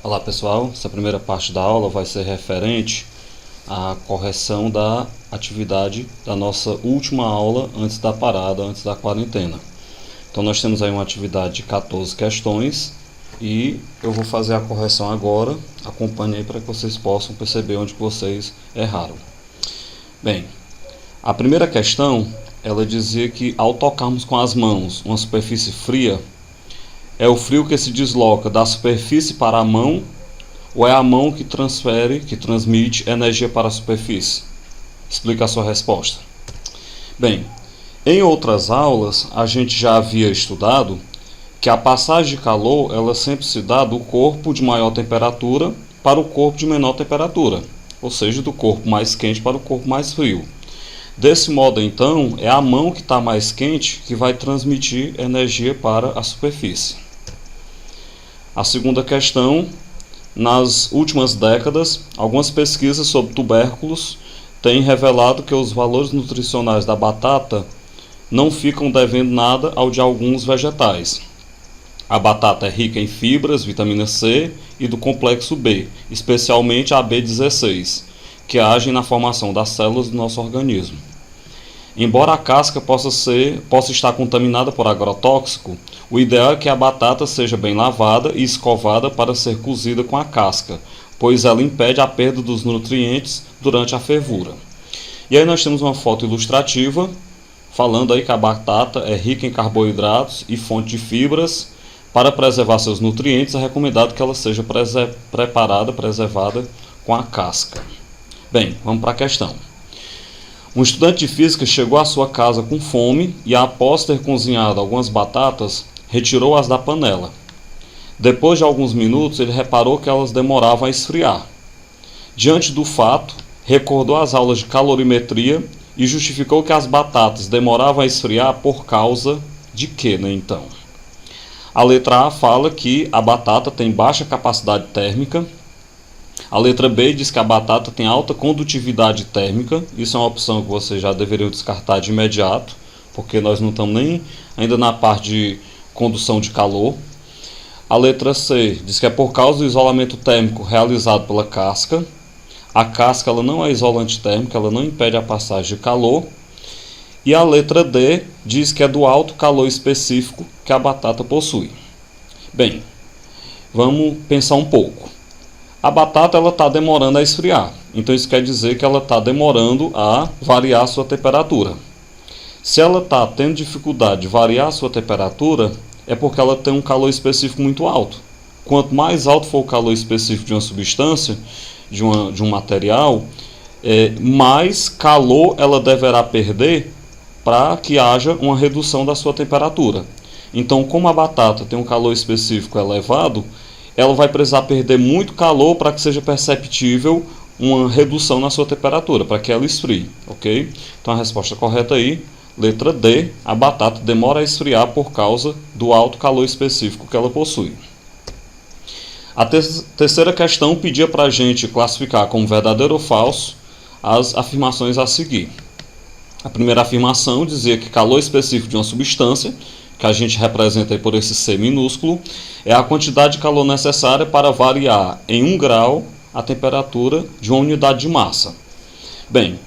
Olá pessoal, essa primeira parte da aula vai ser referente à correção da atividade da nossa última aula antes da parada, antes da quarentena. Então nós temos aí uma atividade de 14 questões e eu vou fazer a correção agora. Acompanhe aí para que vocês possam perceber onde que vocês erraram. Bem, a primeira questão, ela dizia que ao tocarmos com as mãos uma superfície fria, é o frio que se desloca da superfície para a mão ou é a mão que transmite energia para a superfície? Explica a sua resposta. Bem, em outras aulas a gente já havia estudado que a passagem de calor ela sempre se dá do corpo de maior temperatura para o corpo de menor temperatura, ou seja, do corpo mais quente para o corpo mais frio. Desse modo, então, é a mão que está mais quente que vai transmitir energia para a superfície. A segunda questão, nas últimas décadas, algumas pesquisas sobre tubérculos têm revelado que os valores nutricionais da batata não ficam devendo nada ao de alguns vegetais. A batata é rica em fibras, vitamina C e do complexo B, especialmente a B16, que agem na formação das células do nosso organismo. Embora a casca possa estar contaminada por agrotóxico, o ideal é que a batata seja bem lavada e escovada para ser cozida com a casca, pois ela impede a perda dos nutrientes durante a fervura. E aí nós temos uma foto ilustrativa falando aí que a batata é rica em carboidratos e fonte de fibras. Para preservar seus nutrientes, é recomendado que ela seja preservada com a casca. Bem, vamos para a questão. Um estudante de física chegou à sua casa com fome e, após ter cozinhado algumas batatas, retirou-as da panela. Depois de alguns minutos, ele reparou que elas demoravam a esfriar. Diante do fato, recordou as aulas de calorimetria e justificou que as batatas demoravam a esfriar por causa de quê, né, então? A letra A fala que a batata tem baixa capacidade térmica. A letra B diz que a batata tem alta condutividade térmica. Isso é uma opção que vocês já deveriam descartar de imediato, porque nós não estamos nem ainda na parte de condução de calor. A letra C diz que é por causa do isolamento térmico realizado pela casca. A casca ela não é isolante térmico, ela não impede a passagem de calor. E a letra D diz que é do alto calor específico que a batata possui. Bem, vamos pensar um pouco. A batata está demorando a esfriar, então isso quer dizer que ela está demorando a variar a sua temperatura. Se ela está tendo dificuldade de variar a sua temperatura, é porque ela tem um calor específico muito alto. Quanto mais alto for o calor específico de uma substância, de um material, mais calor ela deverá perder para que haja uma redução da sua temperatura. Então, como a batata tem um calor específico elevado, ela vai precisar perder muito calor para que seja perceptível uma redução na sua temperatura, para que ela esfrie, ok? Então a resposta correta aí, letra D, a batata demora a esfriar por causa do alto calor específico que ela possui. A terceira questão pedia para a gente classificar como verdadeiro ou falso as afirmações a seguir. A primeira afirmação dizia que calor específico de uma substância, que a gente representa aí por esse C minúsculo, é a quantidade de calor necessária para variar em 1 grau a temperatura de uma unidade de massa. Bem,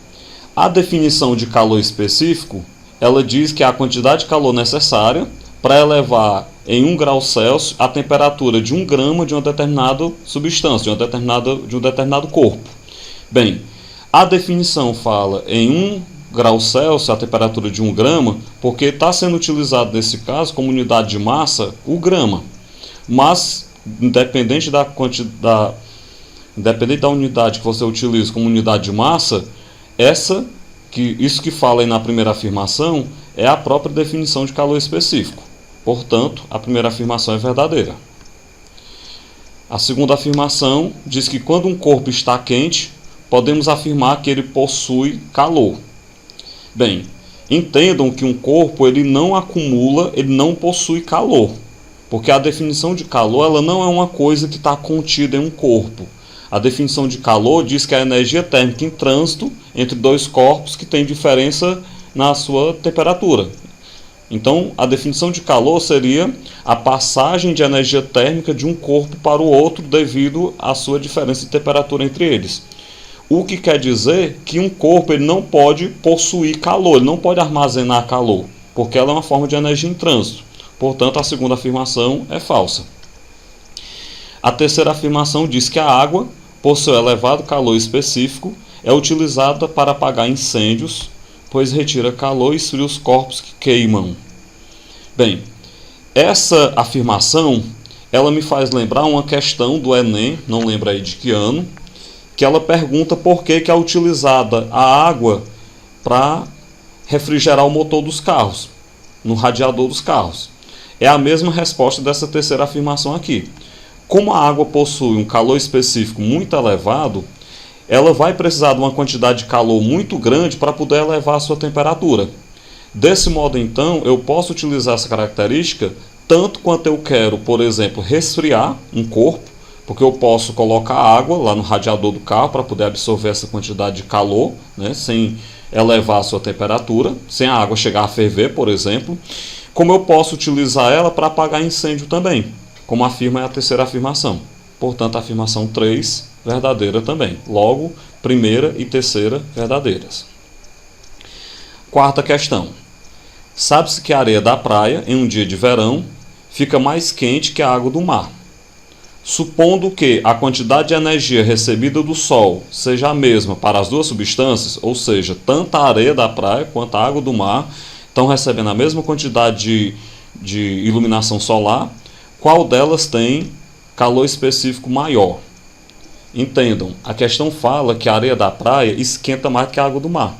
a definição de calor específico, ela diz que é a quantidade de calor necessária para elevar em 1 grau Celsius a temperatura de 1 grama de uma determinada substância, de um determinado corpo. Bem, a definição fala em 1 grau Celsius, a temperatura de 1 grama, porque está sendo utilizado nesse caso como unidade de massa o grama. Mas, independente da unidade que você utiliza como unidade de massa, isso que fala aí na primeira afirmação é a própria definição de calor específico. Portanto, a primeira afirmação é verdadeira. A segunda afirmação diz que quando um corpo está quente, podemos afirmar que ele possui calor. Bem, entendam que um corpo ele não acumula, ele não possui calor, porque a definição de calor ela não é uma coisa que está contida em um corpo. A definição de calor diz que é a energia térmica em trânsito entre dois corpos que tem diferença na sua temperatura. Então, a definição de calor seria a passagem de energia térmica de um corpo para o outro devido à sua diferença de temperatura entre eles. O que quer dizer que um corpo ele não pode possuir calor, ele não pode armazenar calor, porque ela é uma forma de energia em trânsito. Portanto, a segunda afirmação é falsa. A terceira afirmação diz que a água, por seu elevado calor específico, é utilizada para apagar incêndios, pois retira calor e esfria os corpos que queimam. Bem, essa afirmação, ela me faz lembrar uma questão do Enem, não lembro aí de que ano, que ela pergunta por que é utilizada a água para refrigerar o motor dos carros, no radiador dos carros. É a mesma resposta dessa terceira afirmação aqui. Como a água possui um calor específico muito elevado, ela vai precisar de uma quantidade de calor muito grande para poder elevar a sua temperatura. Desse modo, então, eu posso utilizar essa característica tanto quanto eu quero, por exemplo, resfriar um corpo, porque eu posso colocar água lá no radiador do carro para poder absorver essa quantidade de calor, né, sem elevar a sua temperatura, sem a água chegar a ferver, por exemplo, como eu posso utilizar ela para apagar incêndio também, como afirma a terceira afirmação. Portanto, a afirmação 3, verdadeira também. Logo, primeira e terceira, verdadeiras. Quarta questão. Sabe-se que a areia da praia, em um dia de verão, fica mais quente que a água do mar. Supondo que a quantidade de energia recebida do Sol seja a mesma para as duas substâncias, ou seja, tanto a areia da praia quanto a água do mar estão recebendo a mesma quantidade de iluminação solar, qual delas tem calor específico maior? Entendam, a questão fala que a areia da praia esquenta mais que a água do mar.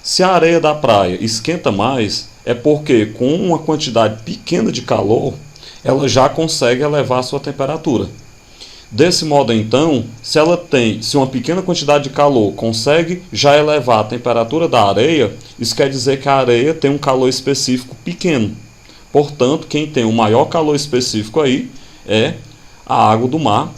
Se a areia da praia esquenta mais, é porque com uma quantidade pequena de calor, ela já consegue elevar a sua temperatura. Desse modo, então, se uma pequena quantidade de calor consegue já elevar a temperatura da areia, isso quer dizer que a areia tem um calor específico pequeno. Portanto, quem tem o maior calor específico aí é a água do mar.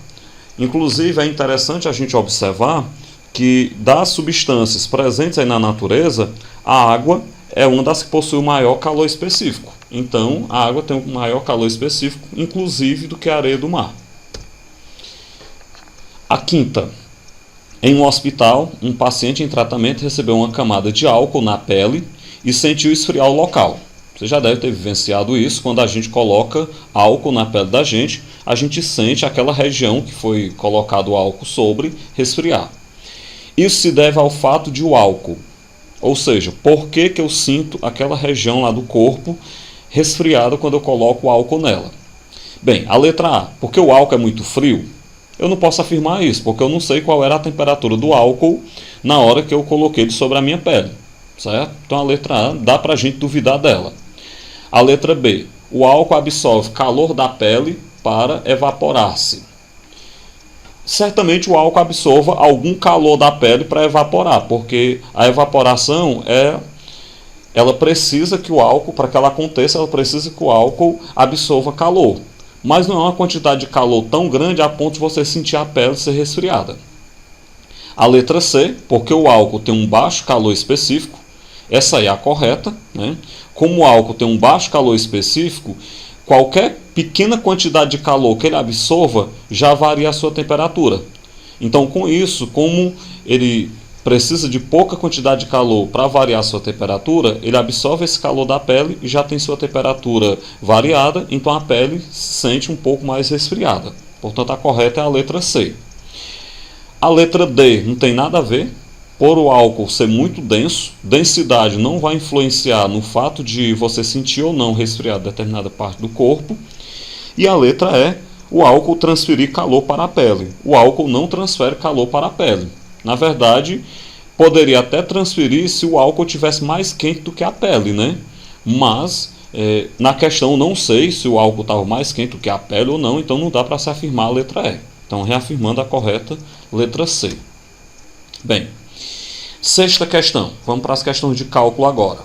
Inclusive, é interessante a gente observar que das substâncias presentes aí na natureza, a água é uma das que possui o maior calor específico. Então, a água tem um maior calor específico, inclusive, do que a areia do mar. A quinta. Em um hospital, um paciente em tratamento recebeu uma camada de álcool na pele e sentiu esfriar o local. Você já deve ter vivenciado isso. Quando a gente coloca álcool na pele da gente, a gente sente aquela região que foi colocado o álcool sobre resfriar. Isso se deve ao fato de o álcool, ou seja, por que eu sinto aquela região lá do corpo resfriada quando eu coloco o álcool nela? Bem, a letra A, porque o álcool é muito frio? Eu não posso afirmar isso, porque eu não sei qual era a temperatura do álcool na hora que eu coloquei ele sobre a minha pele, certo? Então a letra A dá para a gente duvidar dela. A letra B, o álcool absorve calor da pele para evaporar-se. Certamente o álcool absorva algum calor da pele para evaporar, porque a evaporação ela precisa que o álcool, para que ela aconteça, ela precisa que o álcool absorva calor. Mas não é uma quantidade de calor tão grande a ponto de você sentir a pele ser resfriada. A letra C, porque o álcool tem um baixo calor específico, essa aí é a correta, né? Como o álcool tem um baixo calor específico, qualquer pequena quantidade de calor que ele absorva já varia a sua temperatura. Então, com isso, como ele precisa de pouca quantidade de calor para variar a sua temperatura, ele absorve esse calor da pele e já tem sua temperatura variada, então a pele se sente um pouco mais resfriada. Portanto, a correta é a letra C. A letra D não tem nada a ver. Por o álcool ser muito denso, densidade não vai influenciar no fato de você sentir ou não resfriado determinada parte do corpo. E a letra E, o álcool transferir calor para a pele. O álcool não transfere calor para a pele. Na verdade, poderia até transferir se o álcool tivesse mais quente do que a pele, né? Mas, na questão, não sei se o álcool estava mais quente do que a pele ou não, então não dá para se afirmar a letra E. Então, reafirmando a correta, letra C. Bem, sexta questão. Vamos para as questões de cálculo agora.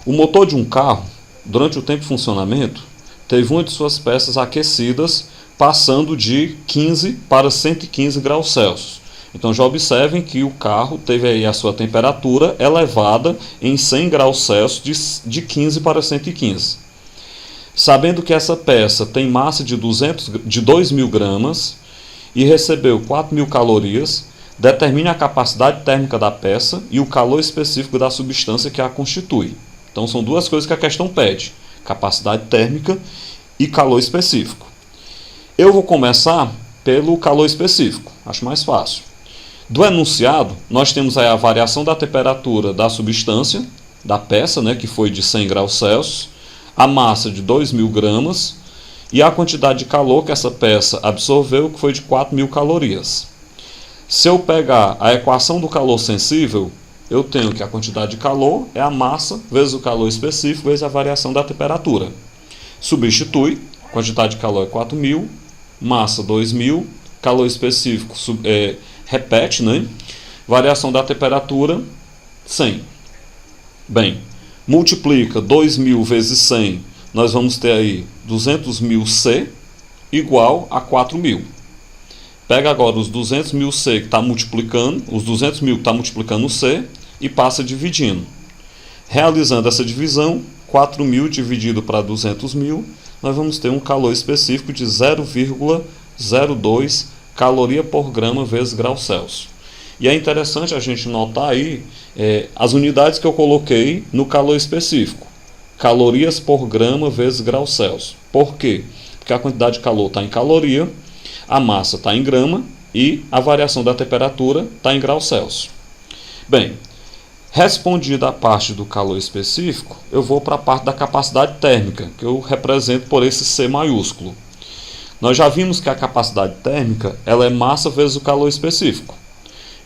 O motor de um carro, durante o tempo de funcionamento, teve uma de suas peças aquecidas, passando de 15 para 115 graus Celsius. Então já observem que o carro teve aí a sua temperatura elevada em 100 graus Celsius de 15 para 115. Sabendo que essa peça tem massa de 2.000 gramas e recebeu 4.000 calorias, determine a capacidade térmica da peça e o calor específico da substância que a constitui. Então são duas coisas que a questão pede: capacidade térmica e calor específico. Eu vou começar pelo calor específico, acho mais fácil. Do enunciado, nós temos aí a variação da temperatura da substância, da peça, né, que foi de 100 graus Celsius, a massa de 2.000 gramas e a quantidade de calor que essa peça absorveu, que foi de 4.000 calorias. Se eu pegar a equação do calor sensível, eu tenho que a quantidade de calor é a massa vezes o calor específico vezes a variação da temperatura. Substitui, quantidade de calor é 4.000, massa 2.000, calor específico repete, né? Variação da temperatura 100. Bem, multiplica 2.000 vezes 100, nós vamos ter aí 200.000 C igual a 4.000. Pega agora os 200.000 C que está multiplicando, os 200.000 que está multiplicando o C e passa dividindo. Realizando essa divisão, 4.000 dividido para 200.000, nós vamos ter um calor específico de 0,02 caloria por grama vezes grau Celsius. E é interessante a gente notar aí as unidades que eu coloquei no calor específico. Calorias por grama vezes grau Celsius. Por quê? Porque a quantidade de calor está em caloria, a massa está em grama e a variação da temperatura está em grau Celsius. Bem, respondida a parte do calor específico, eu vou para a parte da capacidade térmica, que eu represento por esse C maiúsculo. Nós já vimos que a capacidade térmica ela é massa vezes o calor específico.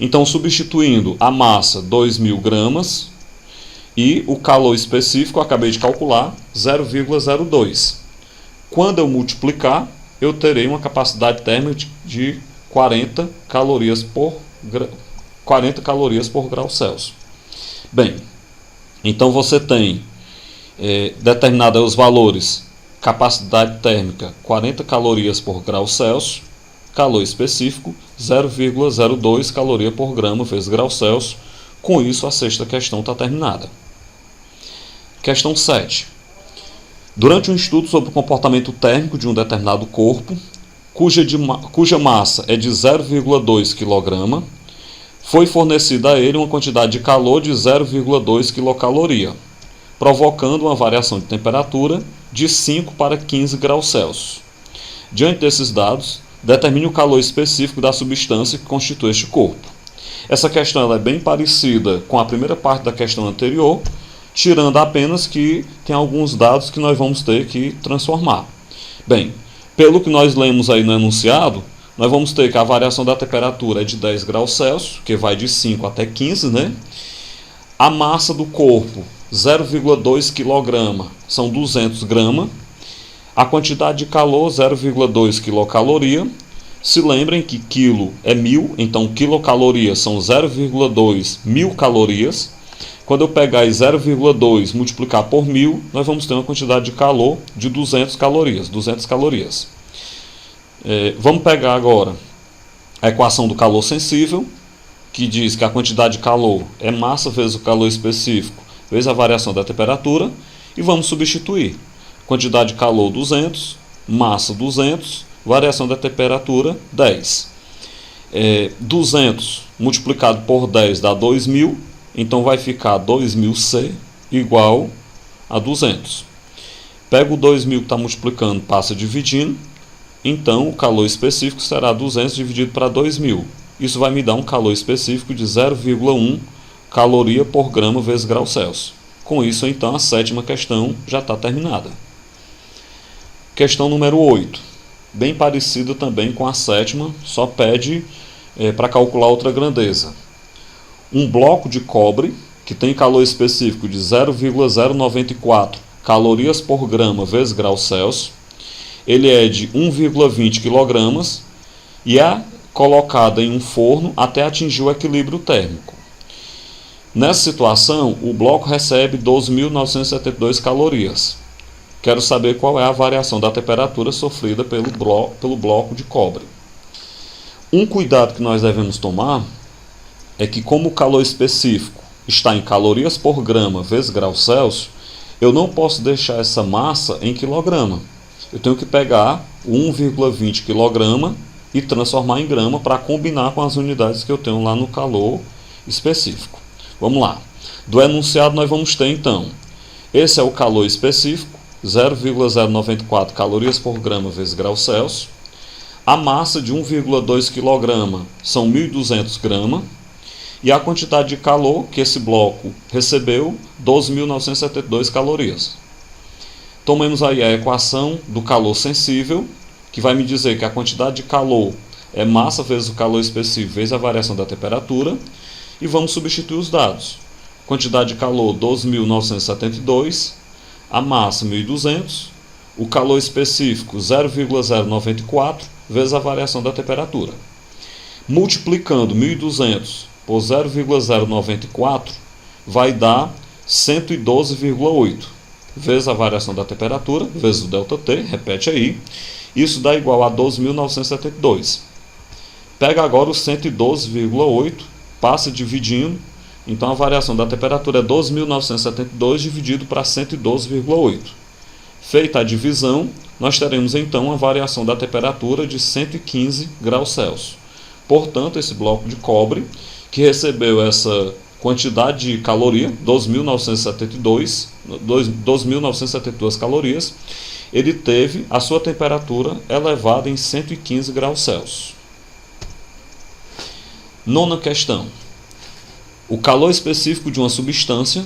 Então, substituindo a massa 2.000 gramas e o calor específico, eu acabei de calcular, 0,02. Quando eu multiplicar, eu terei uma capacidade térmica de 40 calorias por grau Celsius. Bem, então você tem determinados os valores: capacidade térmica 40 calorias por grau Celsius, calor específico 0,02 caloria por grama vezes grau Celsius. Com isso, a sexta questão está terminada. Questão 7. Durante um estudo sobre o comportamento térmico de um determinado corpo, cuja massa é de 0,2 kg, foi fornecida a ele uma quantidade de calor de 0,2 quilocaloria, provocando uma variação de temperatura de 5 para 15 graus Celsius. Diante desses dados, determine o calor específico da substância que constitui este corpo. Essa questão ela é bem parecida com a primeira parte da questão anterior, tirando apenas que tem alguns dados que nós vamos ter que transformar. Bem, pelo que nós lemos aí no enunciado, nós vamos ter que a variação da temperatura é de 10 graus Celsius, que vai de 5 até 15, né? A massa do corpo, 0,2 kg, são 200 gramas. A quantidade de calor, 0,2 quilocaloria. Se lembrem que quilo é 1.000, então quilocalorias são 0,2 mil calorias. Quando eu pegar 0,2 multiplicar por 1.000, nós vamos ter uma quantidade de calor de 200 calorias. Vamos pegar agora a equação do calor sensível, que diz que a quantidade de calor é massa vezes o calor específico vezes a variação da temperatura, e vamos substituir. Quantidade de calor 200, massa 200, variação da temperatura 10. 200 multiplicado por 10 dá 2.000, então vai ficar 2.000 C igual a 200. Pega o 2.000 que está multiplicando, passa dividindo, então o calor específico será 200 dividido para 2.000. Isso vai me dar um calor específico de 0,1 caloria por grama vezes grau Celsius. Com isso, então, a sétima questão já está terminada. Questão número 8. Bem parecida também com a sétima, só pede para calcular outra grandeza. Um bloco de cobre, que tem calor específico de 0,094 calorias por grama vezes grau Celsius, ele é de 1,20 kg e é colocado em um forno até atingir o equilíbrio térmico. Nessa situação, o bloco recebe 12.972 calorias. Quero saber qual é a variação da temperatura sofrida pelo bloco de cobre. Um cuidado que nós devemos tomar é que, como o calor específico está em calorias por grama vezes graus Celsius, eu não posso deixar essa massa em quilograma. Eu tenho que pegar 1,20 kg e transformar em grama para combinar com as unidades que eu tenho lá no calor específico. Vamos lá. Do enunciado nós vamos ter então, esse é o calor específico, 0,094 calorias por grama vezes graus Celsius. A massa de 1,2 kg são 1.200 gramas. E a quantidade de calor que esse bloco recebeu, 12.972 calorias. Tomemos aí a equação do calor sensível, que vai me dizer que a quantidade de calor é massa vezes o calor específico vezes a variação da temperatura. E vamos substituir os dados. Quantidade de calor, 12.972. A massa, 1.200. O calor específico, 0,094 vezes a variação da temperatura. Multiplicando 1.200 por 0,094 vai dar 112,8 vezes a variação da temperatura, vezes o ΔT, repete aí. Isso dá igual a 12.972. Pega agora o 112,8, passa dividindo. Então a variação da temperatura é 12.972 dividido para 112,8. Feita a divisão, nós teremos então a variação da temperatura de 115 graus Celsius. Portanto, esse bloco de cobre, que recebeu essa quantidade de caloria, 12.972 calorias, ele teve a sua temperatura elevada em 115 graus Celsius. Nona questão. O calor específico de uma substância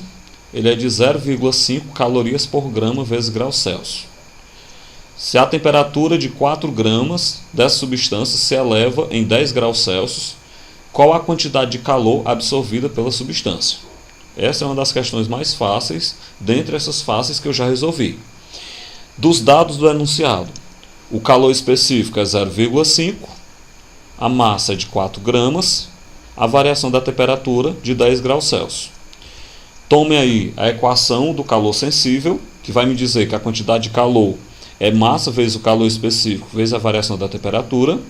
ele é de 0,5 calorias por grama vezes graus Celsius. Se a temperatura de 4 gramas dessa substância se eleva em 10 graus Celsius, qual a quantidade de calor absorvida pela substância? Essa é uma das questões mais fáceis, dentre essas fáceis que eu já resolvi. Dos dados do enunciado, o calor específico é 0,5, a massa é de 4 gramas, a variação da temperatura de 10 graus Celsius. Tome aí a equação do calor sensível, que vai me dizer que a quantidade de calor é massa vezes o calor específico vezes a variação da temperatura.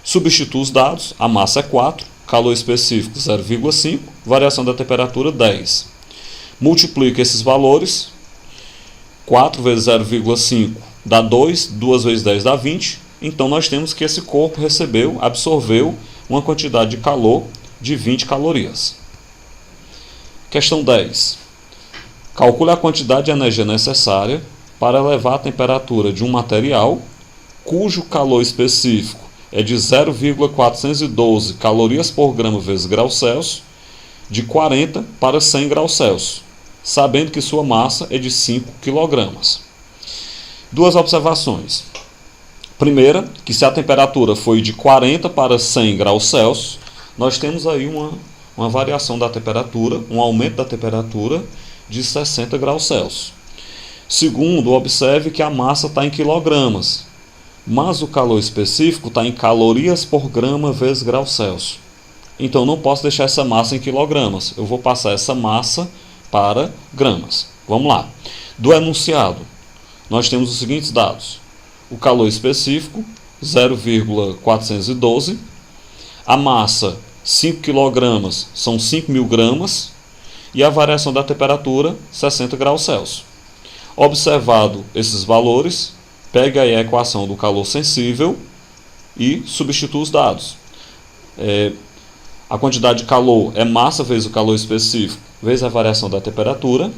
Substitua os dados, a massa é 4, calor específico 0,5, variação da temperatura 10. Multiplica esses valores, 4 vezes 0,5 dá 2, 2 vezes 10 dá 20. Então nós temos que esse corpo absorveu uma quantidade de calor de 20 calorias. Questão 10. Calcule a quantidade de energia necessária para elevar a temperatura de um material cujo calor específico é de 0,412 calorias por grama vezes graus Celsius, de 40 para 100 graus Celsius, sabendo que sua massa é de 5 kg. Duas observações. Primeira, que se a temperatura foi de 40 para 100 graus Celsius, nós temos aí uma variação da temperatura, um aumento da temperatura de 60 graus Celsius. Segundo, observe que a massa está em quilogramas, mas o calor específico está em calorias por grama vezes graus Celsius. Então não posso deixar essa massa em quilogramas, eu vou passar essa massa para gramas. Vamos lá. Do enunciado, nós temos os seguintes dados. O calor específico, 0,412. A massa, 5 kg, são 5.000 gramas. E a variação da temperatura, 60 graus Celsius. Observado esses valores, pegue aí a equação do calor sensível e substitua os dados. A quantidade de calor é massa vezes o calor específico vezes a variação da temperatura.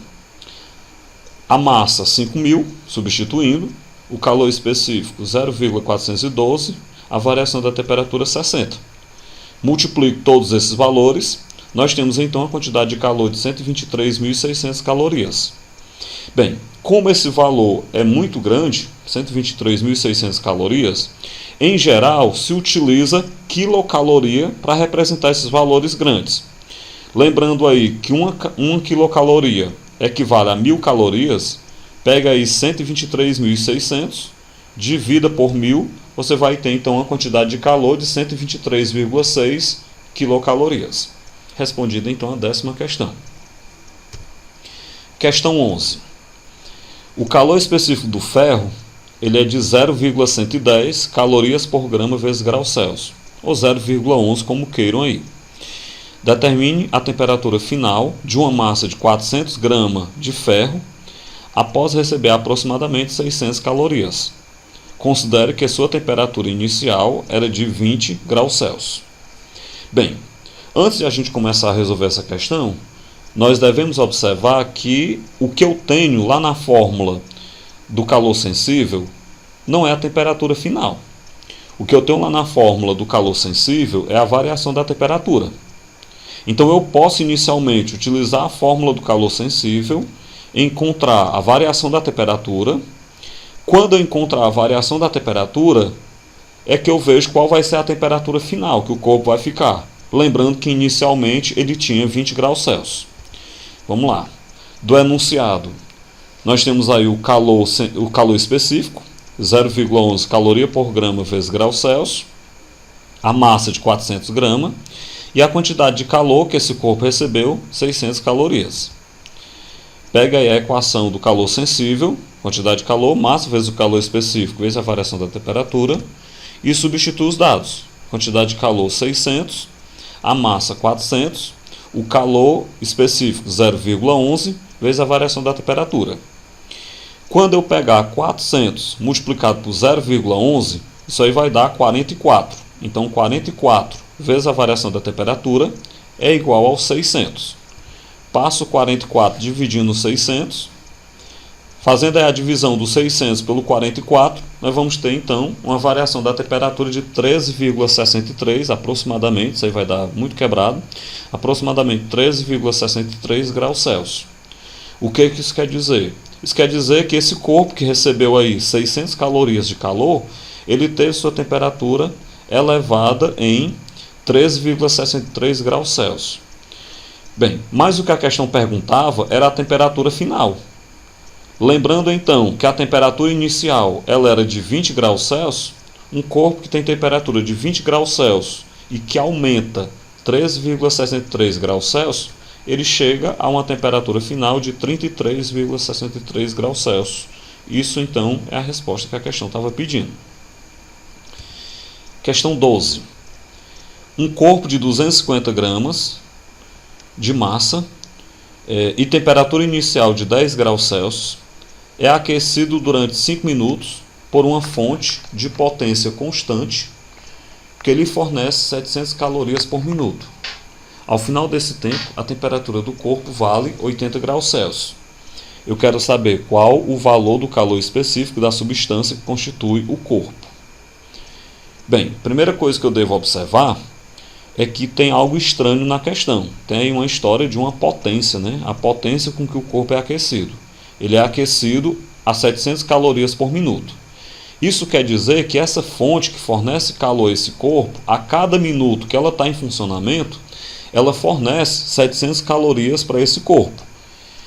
A massa, 5.000, substituindo. O calor específico, 0,412. A variação da temperatura, 60. Multiplique todos esses valores. Nós temos então a quantidade de calor de 123.600 calorias. Bem, como esse valor é muito grande, 123.600 calorias, em geral se utiliza quilocaloria para representar esses valores grandes. Lembrando aí que uma quilocaloria equivale a 1.000 calorias, pega aí 123.600, divida por 1.000, você vai ter então uma quantidade de calor de 123,6 quilocalorias. Respondida então a 10ª questão. Questão 11. O calor específico do ferro ele é de 0,110 calorias por grama vezes graus Celsius. ou 0,11, como queiram aí. Determine a temperatura final de uma massa de 400 gramas de ferro após receber aproximadamente 600 calorias. Considere que sua temperatura inicial era de 20 graus Celsius. Bem, antes de a gente começar a resolver essa questão, nós devemos observar que o que eu tenho lá na fórmula do calor sensível não é a temperatura final. O que eu tenho lá na fórmula do calor sensível é a variação da temperatura. Então eu posso inicialmente utilizar a fórmula do calor sensível, encontrar a variação da temperatura. Quando eu encontrar a variação da temperatura, é que eu vejo qual vai ser a temperatura final que o corpo vai ficar. Lembrando que inicialmente ele tinha 20 graus Celsius. Vamos lá. Do enunciado, nós temos aí o calor específico, 0,11 caloria por grama vezes graus Celsius, a massa de 400 gramas, e a quantidade de calor que esse corpo recebeu, 600 calorias. Pega aí a equação do calor sensível, quantidade de calor, massa vezes o calor específico vezes a variação da temperatura, e substitui os dados. Quantidade de calor 600, a massa 400, o calor específico 0,11 vezes a variação da temperatura. Quando eu pegar 400 multiplicado por 0,11, isso aí vai dar 44. Então 44 vezes a variação da temperatura é igual aos 600. Passo 44 dividindo 600. Fazendo a divisão do 600 pelo 44, nós vamos ter então uma variação da temperatura de 13,63 aproximadamente, isso aí vai dar muito quebrado, aproximadamente 13,63 graus Celsius. O que isso quer dizer? Isso quer dizer que esse corpo que recebeu aí 600 calorias de calor, ele teve sua temperatura elevada em 13,63 graus Celsius. Bem, mas o que a questão perguntava era a temperatura final. Lembrando então que a temperatura inicial ela era de 20 graus Celsius, um corpo que tem temperatura de 20 graus Celsius e que aumenta 13,63 graus Celsius, ele chega a uma temperatura final de 33,63 graus Celsius. Isso então é a resposta que a questão estava pedindo. Questão 12. Um corpo de 250 gramas de massa e temperatura inicial de 10 graus Celsius é aquecido durante 5 minutos por uma fonte de potência constante que lhe fornece 700 calorias por minuto. Ao final desse tempo, a temperatura do corpo vale 80 graus Celsius. Eu quero saber qual o valor do calor específico da substância que constitui o corpo. Bem, a primeira coisa que eu devo observar é que tem algo estranho na questão. Tem aí uma história de uma potência, né? A potência com que o corpo é aquecido. Ele é aquecido a 700 calorias por minuto. Isso quer dizer que essa fonte que fornece calor a esse corpo, a cada minuto que ela está em funcionamento, ela fornece 700 calorias para esse corpo.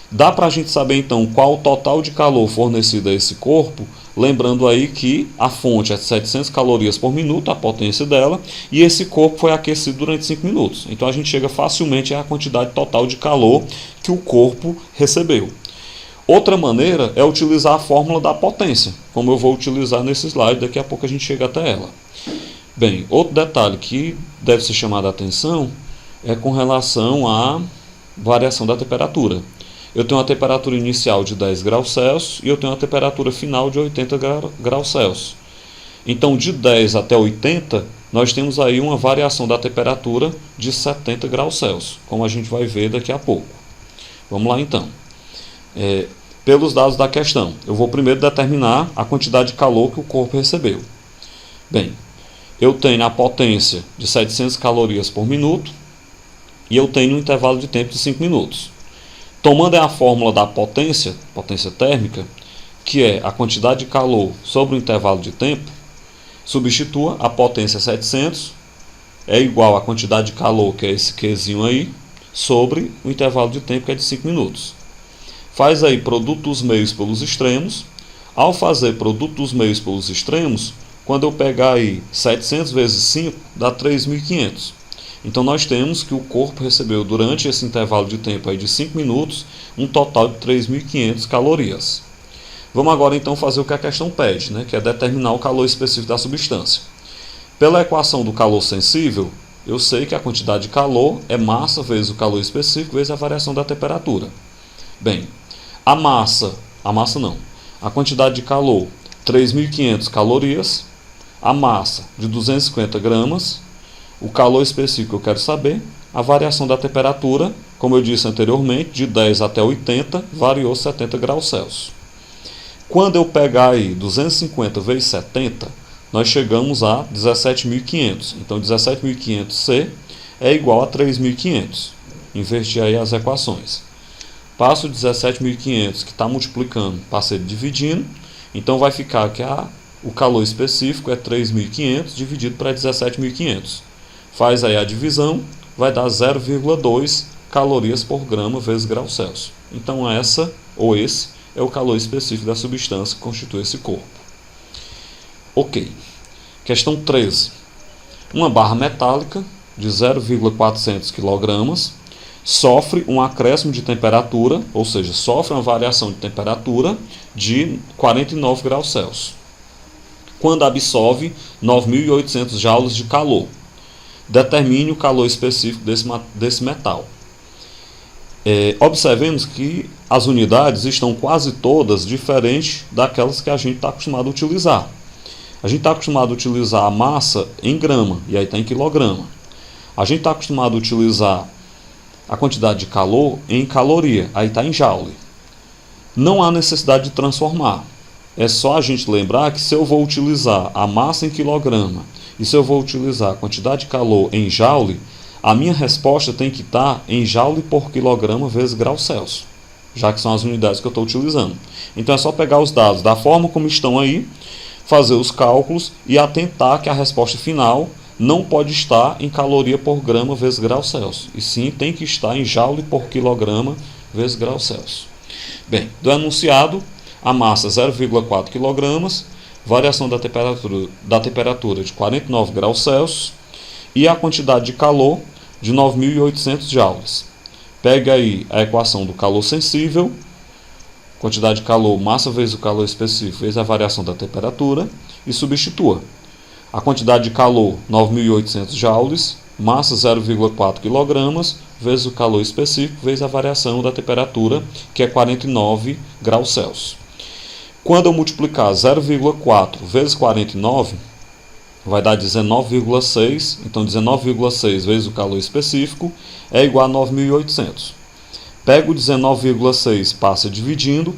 Dá para a gente saber então qual o total de calor fornecido a esse corpo, lembrando aí que a fonte é 700 calorias por minuto, a potência dela, e esse corpo foi aquecido durante 5 minutos. Então a gente chega facilmente à quantidade total de calor que o corpo recebeu. Outra maneira é utilizar a fórmula da potência, como eu vou utilizar nesse slide, daqui a pouco a gente chega até ela. Bem, outro detalhe que deve ser chamado a atenção é com relação à variação da temperatura. Eu tenho uma temperatura inicial de 10 graus Celsius e eu tenho uma temperatura final de 80 graus Celsius. Então, de 10 até 80, nós temos aí uma variação da temperatura de 70 graus Celsius, como a gente vai ver daqui a pouco. Vamos lá então. Pelos dados da questão, eu vou primeiro determinar a quantidade de calor que o corpo recebeu. Bem, eu tenho a potência de 700 calorias por minuto e eu tenho um intervalo de tempo de 5 minutos. Tomando a fórmula da potência térmica, que é a quantidade de calor sobre o intervalo de tempo, substitua a potência 700, é igual à quantidade de calor, que é esse Qzinho aí, sobre o intervalo de tempo, que é de 5 minutos. Faz aí produto dos meios pelos extremos. Ao fazer produto dos meios pelos extremos, quando eu pegar aí 700 vezes 5, dá 3.500. Então nós temos que o corpo recebeu durante esse intervalo de tempo aí de 5 minutos um total de 3.500 calorias. Vamos agora então fazer o que a questão pede, né? Que é determinar o calor específico da substância. Pela equação do calor sensível, eu sei que a quantidade de calor é massa vezes o calor específico vezes a variação da temperatura. Bem, a quantidade de calor, 3.500 calorias, a massa de 250 gramas, o calor específico eu quero saber, a variação da temperatura, como eu disse anteriormente, de 10 até 80, variou 70 graus Celsius. Quando eu pegar aí 250 vezes 70, nós chegamos a 17.500. Então 17.500C é igual a 3.500. Inverti aí as equações. Passo 17.500 que está multiplicando, passei dividindo. Então vai ficar que o calor específico é 3.500 dividido para 17.500. Faz aí a divisão, vai dar 0,2 calorias por grama vezes grau Celsius. Então esse é o calor específico da substância que constitui esse corpo. Ok. Questão 13. Uma barra metálica de 0,400 kg sofre um acréscimo de temperatura, ou seja, sofre uma variação de temperatura de 49 graus Celsius, quando absorve 9.800 joules de calor. Determine o calor específico desse metal. Observemos que as unidades estão quase todas diferentes daquelas que a gente está acostumado a utilizar. A gente está acostumado a utilizar a massa em grama, e aí está em quilograma. A gente está acostumado a utilizar a quantidade de calor em caloria, aí está em joule. Não há necessidade de transformar. É só a gente lembrar que se eu vou utilizar a massa em quilograma e se eu vou utilizar a quantidade de calor em joule, a minha resposta tem que estar em joule por quilograma vezes grau Celsius, já que são as unidades que eu estou utilizando. Então é só pegar os dados da forma como estão aí, fazer os cálculos e atentar que a resposta final não pode estar em caloria por grama vezes grau Celsius, e sim tem que estar em joule por quilograma vezes grau Celsius. Bem, do enunciado, a massa 0,4 kg, variação da temperatura de 49 graus Celsius e a quantidade de calor de 9.800 joules. Pegue aí a equação do calor sensível, quantidade de calor, massa vezes o calor específico vezes a variação da temperatura, e substitua. A quantidade de calor, 9.800 joules, massa 0,4 kg, vezes o calor específico vezes a variação da temperatura, que é 49 graus Celsius. Quando eu multiplicar 0,4 vezes 49, vai dar 19,6. Então 19,6 vezes o calor específico é igual a 9.800. Pego 19,6, passa dividindo.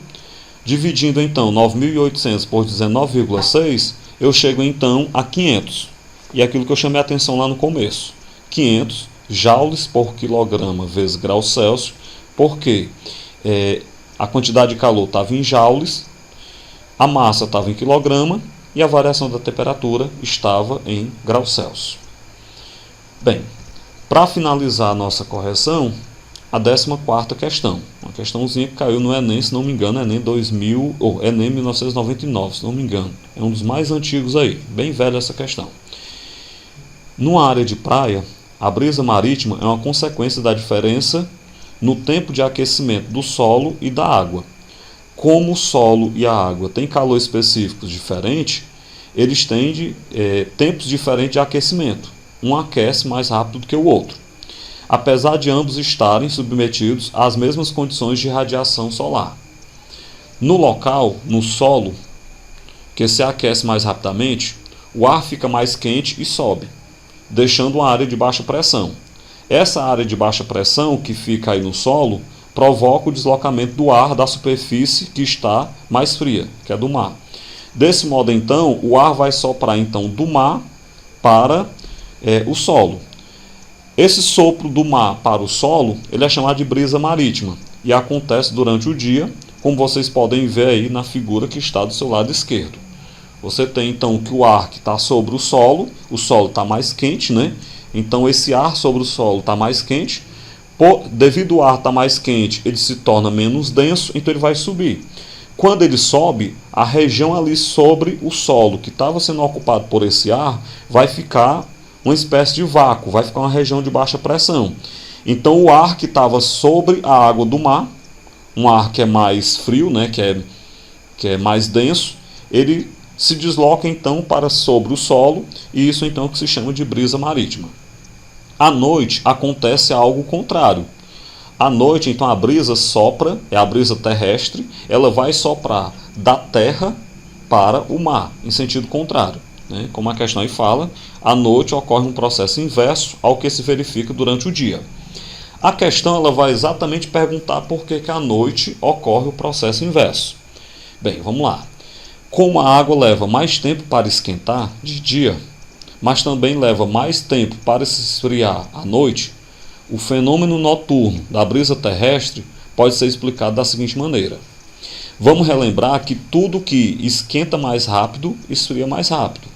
Dividindo então 9.800 por 19,6, eu chego então a 500. E é aquilo que eu chamei a atenção lá no começo. 500 joules por quilograma vezes graus Celsius, porque a quantidade de calor estava em joules, a massa estava em quilograma e a variação da temperatura estava em graus Celsius. Bem, para finalizar a nossa correção, a 14ª questão. Uma questãozinha que caiu no Enem, se não me engano, Enem 2000, ou Enem 1999, se não me engano. É um dos mais antigos aí, bem velha essa questão. Numa área de praia, a brisa marítima é uma consequência da diferença no tempo de aquecimento do solo e da água. Como o solo e a água têm calor específicos diferentes, eles têm tempos diferentes de aquecimento. Um aquece mais rápido do que o outro, apesar de ambos estarem submetidos às mesmas condições de radiação solar. No local, no solo, que se aquece mais rapidamente, o ar fica mais quente e sobe, deixando uma área de baixa pressão. Essa área de baixa pressão que fica aí no solo provoca o deslocamento do ar da superfície que está mais fria, que é do mar. Desse modo, então, o ar vai soprar então do mar para o solo. Esse sopro do mar para o solo, ele é chamado de brisa marítima e acontece durante o dia, como vocês podem ver aí na figura que está do seu lado esquerdo. Você tem então que o ar que está sobre o solo está mais quente, né? Então esse ar sobre o solo está mais quente. Devido ao ar estar mais quente, ele se torna menos denso, então ele vai subir. Quando ele sobe, a região ali sobre o solo, que estava sendo ocupado por esse ar, vai ficar uma espécie de vácuo, vai ficar uma região de baixa pressão. Então o ar que estava sobre a água do mar, um ar que é mais frio, né, que é mais denso, ele se desloca então para sobre o solo, e isso então que se chama de brisa marítima. À noite acontece algo contrário. À noite, então, a brisa sopra, é a brisa terrestre, ela vai soprar da terra para o mar, em sentido contrário. Né? Como a questão aí fala, à noite ocorre um processo inverso ao que se verifica durante o dia. A questão ela vai exatamente perguntar por que à noite ocorre o processo inverso. Bem, vamos lá. Como a água leva mais tempo para esquentar de dia, mas também leva mais tempo para se esfriar à noite, o fenômeno noturno da brisa terrestre pode ser explicado da seguinte maneira. Vamos relembrar que tudo que esquenta mais rápido, esfria mais rápido.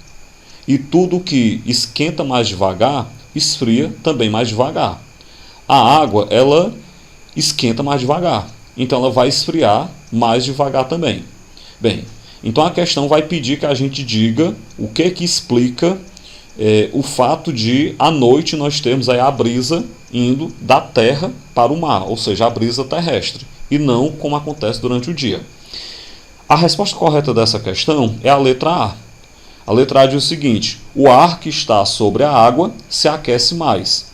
E tudo que esquenta mais devagar, esfria também mais devagar. A água, ela esquenta mais devagar. Então ela vai esfriar mais devagar também. Bem, então a questão vai pedir que a gente diga o que explica o fato de à noite nós termos aí a brisa indo da terra para o mar, ou seja, a brisa terrestre, e não como acontece durante o dia. A resposta correta dessa questão é a letra A. A letra A diz o seguinte: o ar que está sobre a água se aquece mais.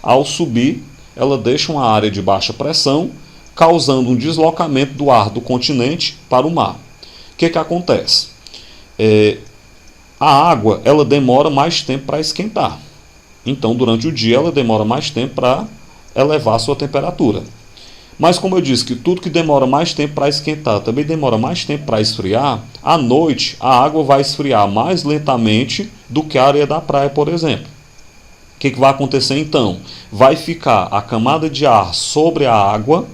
Ao subir, ela deixa uma área de baixa pressão, causando um deslocamento do ar do continente para o mar. O que acontece? A água ela demora mais tempo para esquentar. Então, durante o dia, ela demora mais tempo para elevar a sua temperatura. Mas, como eu disse que tudo que demora mais tempo para esquentar também demora mais tempo para esfriar, à noite a água vai esfriar mais lentamente do que a areia da praia, por exemplo. O que vai acontecer então? Vai ficar a camada de ar sobre a água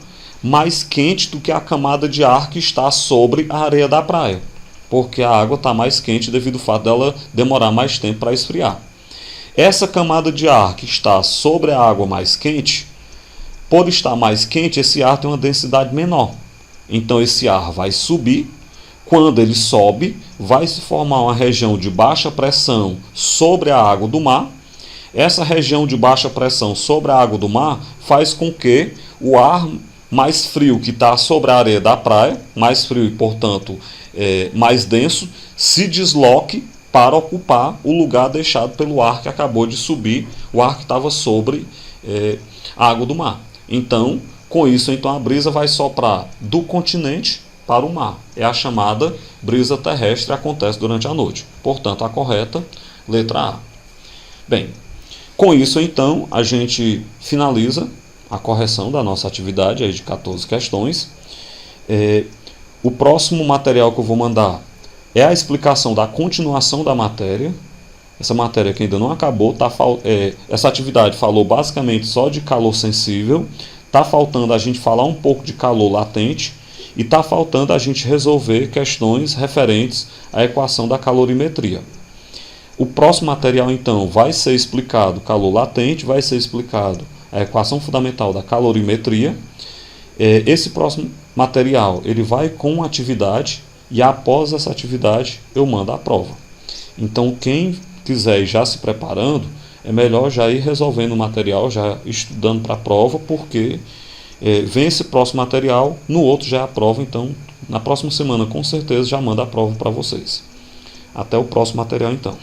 mais quente do que a camada de ar que está sobre a areia da praia, porque a água está mais quente devido ao fato dela demorar mais tempo para esfriar. Essa camada de ar que está sobre a água mais quente, por estar mais quente, esse ar tem uma densidade menor. Então esse ar vai subir. Quando ele sobe, vai se formar uma região de baixa pressão sobre a água do mar. Essa região de baixa pressão sobre a água do mar faz com que o ar mais frio que está sobre a areia da praia, mais frio e, portanto, mais denso, se desloque para ocupar o lugar deixado pelo ar que acabou de subir, o ar que estava sobre a água do mar. Então, com isso, então, a brisa vai soprar do continente para o mar. É a chamada brisa terrestre, acontece durante a noite. Portanto, a correta, letra A. Bem, com isso, então, a gente finaliza a correção da nossa atividade aí de 14 questões. O próximo material que eu vou mandar é a explicação da continuação da matéria. Essa matéria que ainda não acabou, essa atividade falou basicamente só de calor sensível, está faltando a gente falar um pouco de calor latente e está faltando a gente resolver questões referentes à equação da calorimetria. O próximo material, então, vai ser explicado calor latente, vai ser explicado a equação fundamental da calorimetria. Esse próximo material ele vai com atividade e após essa atividade eu mando a prova. Então quem quiser ir já se preparando, é melhor já ir resolvendo o material, já estudando para a prova, porque vem esse próximo material, no outro já é a prova, então na próxima semana com certeza já manda a prova para vocês. Até o próximo material então.